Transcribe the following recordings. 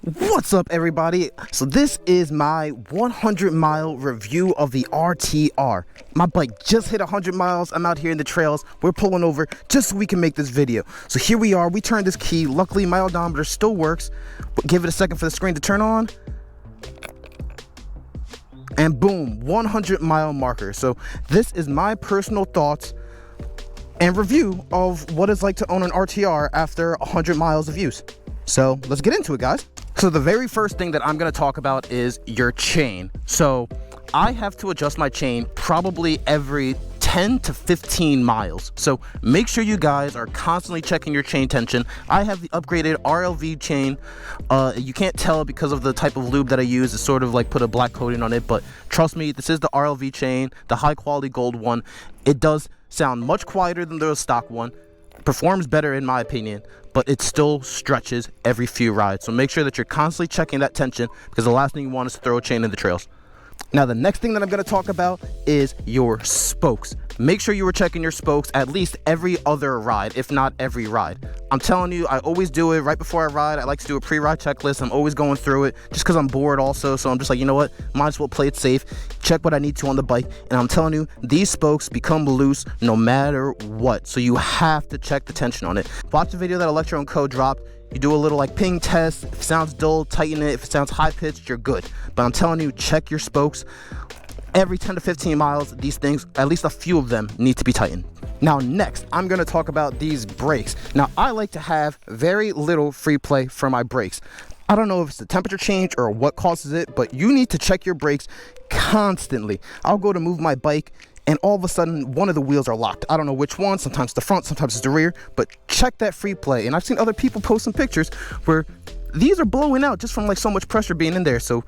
What's up, everybody? So this is my 100-mile review of the RTR. My bike just hit 100 miles. I'm out here in the trails. We're pulling over just so we can make this video. So here we are. We turned this key. Luckily, my odometer still works. But give it a second for the screen to turn on. And boom, 100-mile marker. So this is my personal thoughts and review of what it's like to own an RTR after 100 miles of use. So let's get into it, guys. So the very first thing that I'm going to talk about is your chain. So I have to adjust my chain probably every 10 to 15 miles. So make sure you guys are constantly checking your chain tension. I have the upgraded RLV chain. You can't tell because of the type of lube that I use. It's sort of like put a black coating on it, but trust me, this is the RLV chain, the high quality gold one. It does sound much quieter than the stock one. Performs better in my opinion, but it still stretches every few rides. So make sure that you're constantly checking that tension, because the last thing you want is to throw a chain in the trails. Now, the next thing that I'm going to talk about is your spokes. Make sure you are checking your spokes at least every other ride, if not every ride. I'm telling you, I always do it right before I ride. I like to do a pre-ride checklist. I'm always going through it just because I'm bored also. So I'm just like, you know what? Might as well play it safe. Check what I need to on the bike. And I'm telling you, these spokes become loose no matter what. So you have to check the tension on it. Watch the video that Electro Co dropped. You do a little like ping test. If it sounds dull, tighten it. If it sounds high pitched, you're good. But I'm telling you, check your spokes. Every 10 to 15 miles, these things, at least a few of them, need to be tightened. Now, next, I'm going to talk about these brakes. Now, I like to have very little free play for my brakes. I don't know if it's the temperature change or what causes it, but you need to check your brakes constantly. I'll go to move my bike, and all of a sudden, one of the wheels are locked. I don't know which one. Sometimes the front, sometimes it's the rear, but check that free play. And I've seen other people post some pictures where these are blowing out just from like so much pressure being in there. So,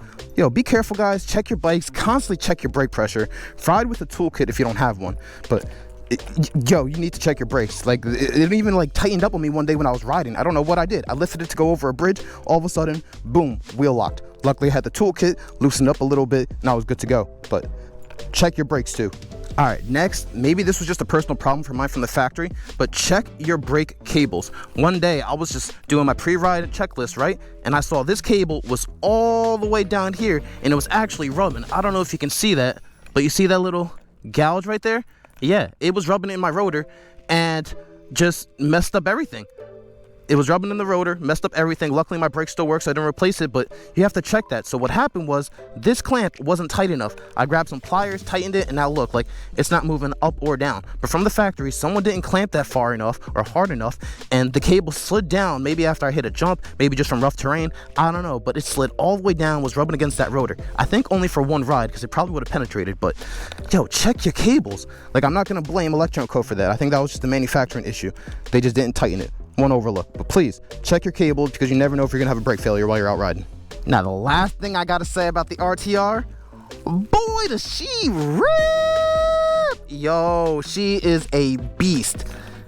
be careful, guys. Check your bikes. Constantly check your brake pressure. Ride with a toolkit if you don't have one. But, you need to check your brakes. Like, it even like tightened up on me one day when I was riding. I don't know what I did. I lifted it to go over a bridge. All of a sudden, boom, wheel locked. Luckily, I had the toolkit, loosened up a little bit, and I was good to go. But check your brakes too. All right, next, maybe this was just a personal problem for mine from the factory, but check your brake cables. One day, I was just doing my pre-ride checklist, right? And I saw this cable was all the way down here, and it was actually rubbing. I don't know if you can see that, but you see that little gouge right there? Yeah, it was rubbing in my rotor and just messed up everything. It was rubbing in the rotor, messed up everything. Luckily, my brake still works, so I didn't replace it, but you have to check that. So what happened was this clamp wasn't tight enough. I grabbed some pliers, tightened it, and now look, like it's not moving up or down. But from the factory, someone didn't clamp that far enough or hard enough, and the cable slid down, maybe after I hit a jump, maybe just from rough terrain. I don't know, but it slid all the way down, was rubbing against that rotor. I think only for one ride, because it probably would have penetrated, but check your cables. Like, I'm not going to blame Electro Co for that. I think that was just a manufacturing issue. They just didn't tighten it. One overlook. But please check your cable, because you never know if you're gonna have a brake failure while you're out riding. Now, the last thing I gotta say about the RTR, boy, does she rip! Yo, she is a beast.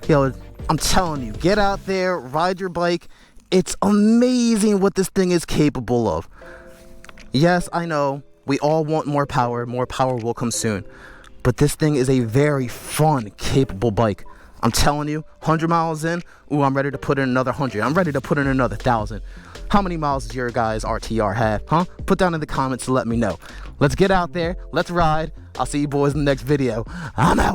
I'm telling you, get out there, ride your bike. It's amazing what this thing is capable of. Yes, I know we all want more power will come soon, but this thing is a very fun, capable bike. I'm telling you, 100 miles in, I'm ready to put in another 100. I'm ready to put in another 1,000. How many miles does your guys' RTR have, huh? Put down in the comments to let me know. Let's get out there. Let's ride. I'll see you boys in the next video. I'm out.